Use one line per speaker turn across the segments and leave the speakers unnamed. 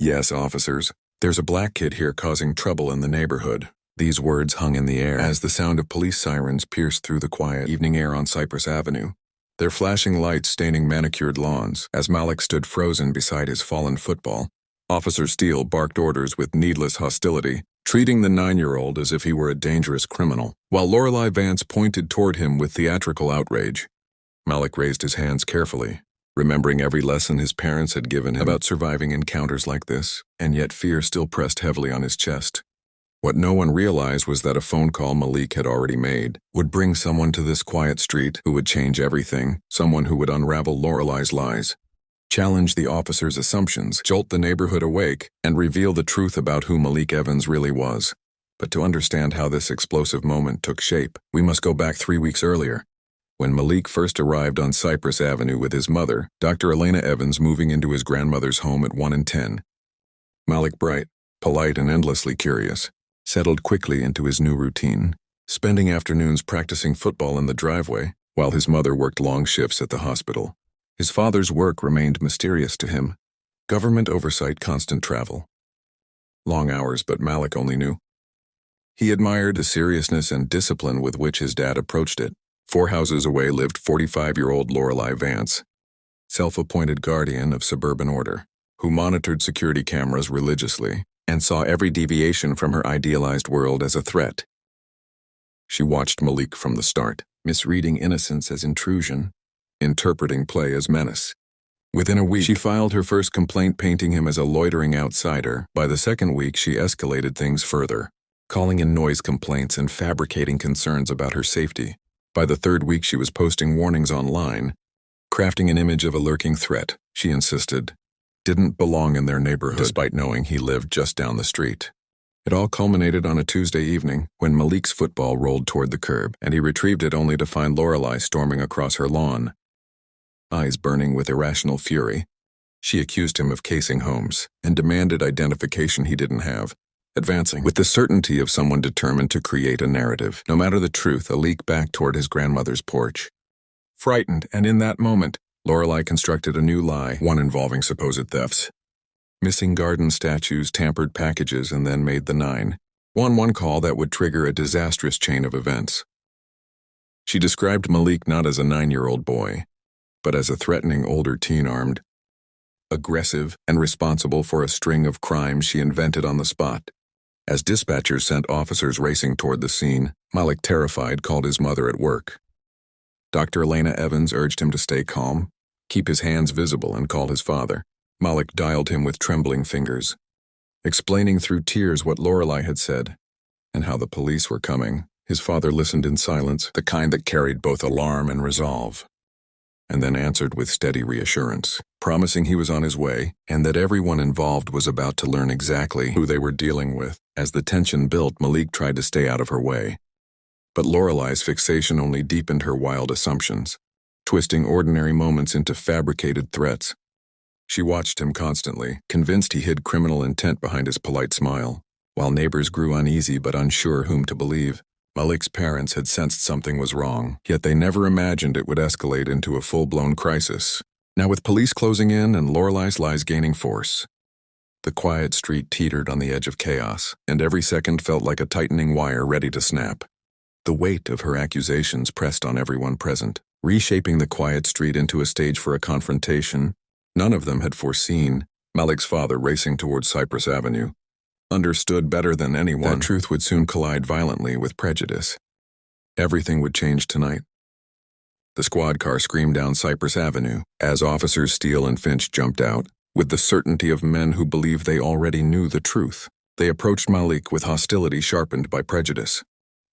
"Yes, officers. There's a black kid here causing trouble in the neighborhood." These words hung in the air as the sound of police sirens pierced through the quiet evening air on Cypress Avenue, their flashing lights staining manicured lawns. As Malik stood frozen beside his fallen football, Officer Steele barked orders with needless hostility, treating the 9-year-old as if he were a dangerous criminal, while Lorelei Vance pointed toward him with theatrical outrage. Malik raised his hands carefully, remembering every lesson his parents had given him about surviving encounters like this, and yet fear still pressed heavily on his chest. What no one realized was that a phone call Malik had already made would bring someone to this quiet street who would change everything, someone who would unravel Lorelei's lies, challenge the officer's assumptions, jolt the neighborhood awake, and reveal the truth about who Malik Evans really was. But to understand how this explosive moment took shape, we must go back 3 weeks earlier, when Malik first arrived on Cypress Avenue with his mother, Dr. Elena Evans, moving into his grandmother's home at 1 and 10. Malik, bright, polite, and endlessly curious, settled quickly into his new routine, spending afternoons practicing football in the driveway while his mother worked long shifts at the hospital. His father's work remained mysterious to him. Government oversight, constant travel. Long hours, but Malik only knew. He admired the seriousness and discipline with which his dad approached it. 4 houses away lived 45-year-old Lorelei Vance, self-appointed guardian of suburban order, who monitored security cameras religiously and saw every deviation from her idealized world as a threat. She watched Malik from the start, misreading innocence as intrusion, interpreting play as menace. Within a week, she filed her first complaint, painting him as a loitering outsider. By the second week, she escalated things further, calling in noise complaints and fabricating concerns about her safety. By the third week, she was posting warnings online, crafting an image of a lurking threat she insisted didn't belong in their neighborhood, despite knowing he lived just down the street. It all culminated on a Tuesday evening when Malik's football rolled toward the curb, and he retrieved it only to find Lorelei storming across her lawn. Eyes burning with irrational fury, she accused him of casing homes and demanded identification he didn't have, advancing with the certainty of someone determined to create a narrative, no matter the truth, a leak back toward his grandmother's porch. Frightened, and in that moment, Lorelei constructed a new lie, one involving supposed thefts. Missing garden statues, tampered packages, and then made the 911 call that would trigger a disastrous chain of events. She described Malik not as a 9-year-old boy, but as a threatening older teen, armed, aggressive, and responsible for a string of crimes she invented on the spot. As dispatchers sent officers racing toward the scene, Malik, terrified, called his mother at work. Dr. Elena Evans urged him to stay calm, keep his hands visible, and called his father. Malik dialed him with trembling fingers, explaining through tears what Lorelei had said and how the police were coming. His father listened in silence, the kind that carried both alarm and resolve, and then answered with steady reassurance, promising he was on his way and that everyone involved was about to learn exactly who they were dealing with. As the tension built, Malik tried to stay out of her way. But Lorelei's fixation only deepened her wild assumptions, twisting ordinary moments into fabricated threats. She watched him constantly, convinced he hid criminal intent behind his polite smile. While neighbors grew uneasy but unsure whom to believe, Malik's parents had sensed something was wrong, yet they never imagined it would escalate into a full-blown crisis. Now, with police closing in and Lorelei's lies gaining force, the quiet street teetered on the edge of chaos, and every second felt like a tightening wire ready to snap. The weight of her accusations pressed on everyone present, reshaping the quiet street into a stage for a confrontation none of them had foreseen. Malik's father, racing toward Cypress Avenue, understood better than anyone that truth would soon collide violently with prejudice. Everything would change tonight. The squad car screamed down Cypress Avenue as Officers Steele and Finch jumped out, with the certainty of men who believed they already knew the truth. They approached Malik with hostility sharpened by prejudice,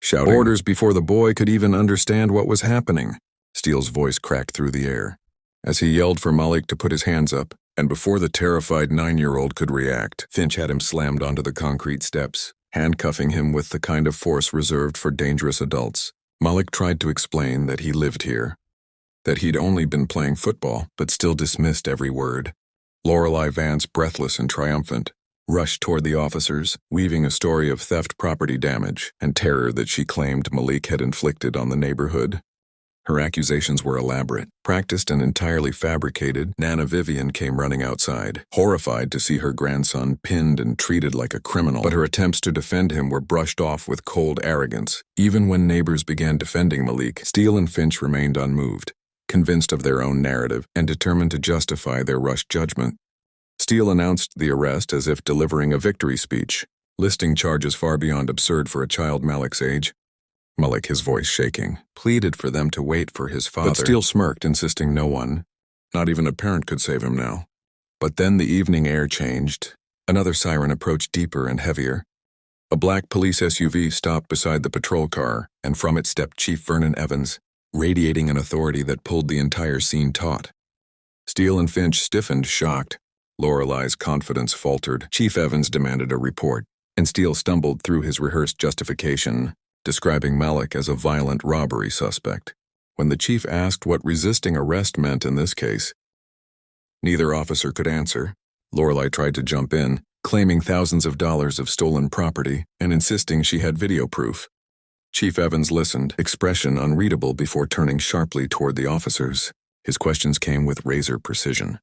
shouting orders before the boy could even understand what was happening. Steele's voice cracked through the air as he yelled for Malik to put his hands up, and before the terrified 9-year-old could react, Finch had him slammed onto the concrete steps, handcuffing him with the kind of force reserved for dangerous adults. Malik tried to explain that he lived here, that he'd only been playing football, but still dismissed every word. Lorelei Vance, breathless and triumphant, rushed toward the officers, weaving a story of theft, property damage, and terror that she claimed Malik had inflicted on the neighborhood. Her accusations were elaborate, practiced and entirely fabricated. Nana Vivian came running outside, horrified to see her grandson pinned and treated like a criminal. But her attempts to defend him were brushed off with cold arrogance. Even when neighbors began defending Malik, Steele and Finch remained unmoved, convinced of their own narrative and determined to justify their rushed judgment. Steele announced the arrest as if delivering a victory speech, listing charges far beyond absurd for a child Malik's age. Malik, his voice shaking, pleaded for them to wait for his father. But Steele smirked, insisting no one, not even a parent, could save him now. But then the evening air changed. Another siren approached, deeper and heavier. A black police SUV stopped beside the patrol car, and from it stepped Chief Vernon Evans, radiating an authority that pulled the entire scene taut. Steele and Finch stiffened, shocked. Lorelei's confidence faltered. Chief Evans demanded a report, and Steele stumbled through his rehearsed justification, describing Malik as a violent robbery suspect. When the chief asked what resisting arrest meant in this case, neither officer could answer. Lorelei tried to jump in, claiming thousands of dollars of stolen property and insisting she had video proof. Chief Evans listened, expression unreadable, before turning sharply toward the officers. His questions came with razor precision.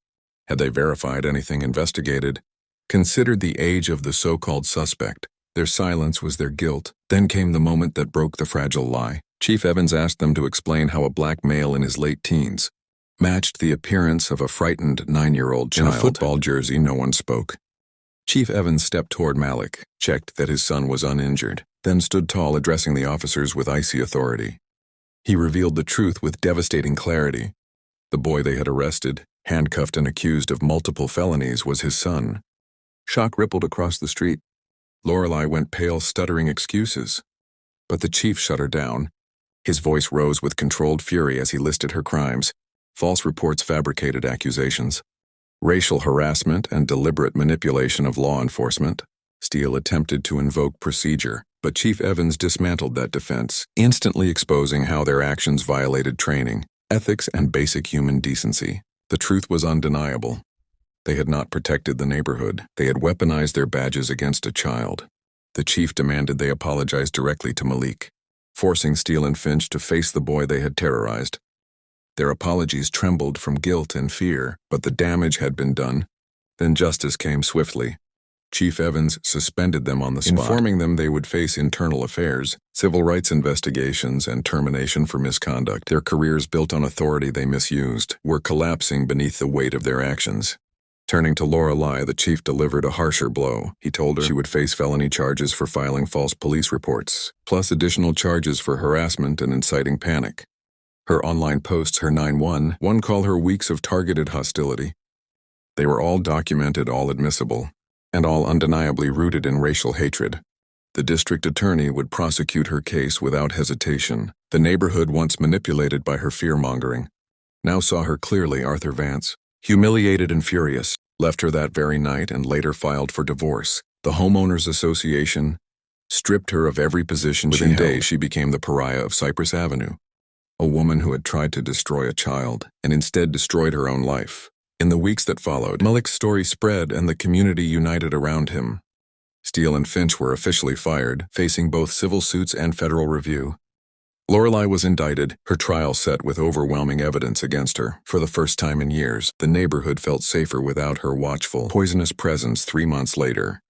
Had they verified anything, investigated, considered the age of the so-called suspect? Their silence was their guilt. Then came the moment that broke the fragile lie. Chief Evans asked them to explain how a black male in his late teens matched the appearance of a frightened 9-year-old child. In a football jersey, no one spoke. Chief Evans stepped toward Malik, checked that his son was uninjured, then stood tall, addressing the officers with icy authority. He revealed the truth with devastating clarity. The boy they had arrested, handcuffed and accused of multiple felonies, was his son. Shock rippled across the street. Lorelei went pale, stuttering excuses. But the chief shut her down. His voice rose with controlled fury as he listed her crimes: false reports, fabricated accusations, racial harassment, and deliberate manipulation of law enforcement. Steele attempted to invoke procedure, but Chief Evans dismantled that defense, instantly exposing how their actions violated training, ethics, and basic human decency. The truth was undeniable. They had not protected the neighborhood. They had weaponized their badges against a child. The chief demanded they apologize directly to Malik, forcing Steele and Finch to face the boy they had terrorized. Their apologies trembled from guilt and fear, but the damage had been done. Then justice came swiftly. Chief Evans suspended them on the spot, informing them they would face internal affairs, civil rights investigations, and termination for misconduct. Their careers, built on authority they misused, were collapsing beneath the weight of their actions. Turning to Lorelei, the chief delivered a harsher blow. He told her she would face felony charges for filing false police reports, plus additional charges for harassment and inciting panic. Her online posts, her 911 call, her weeks of targeted hostility. They were all documented, all admissible, and all undeniably rooted in racial hatred. The district attorney would prosecute her case without hesitation. The neighborhood, once manipulated by her fear-mongering, now saw her clearly. Arthur Vance, humiliated and furious, left her that very night and later filed for divorce. The Homeowners Association stripped her of every position she held. Within days, she became the pariah of Cypress Avenue, a woman who had tried to destroy a child and instead destroyed her own life. In the weeks that followed, Malik's story spread and the community united around him. Steele and Finch were officially fired, facing both civil suits and federal review. Lorelei was indicted, her trial set with overwhelming evidence against her. For the first time in years, the neighborhood felt safer without her watchful, poisonous presence. 3 months later,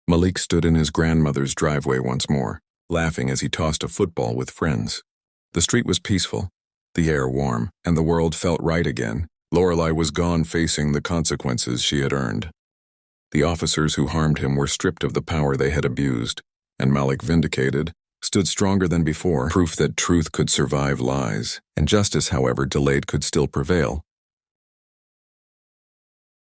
Malik stood in his grandmother's driveway once more, laughing as he tossed a football with friends. The street was peaceful, the air warm, and the world felt right again. Lorelei was gone, facing the consequences she had earned. The officers who harmed him were stripped of the power they had abused, and Malik, vindicated, stood stronger than before, proof that truth could survive lies, and justice, however delayed, could still prevail.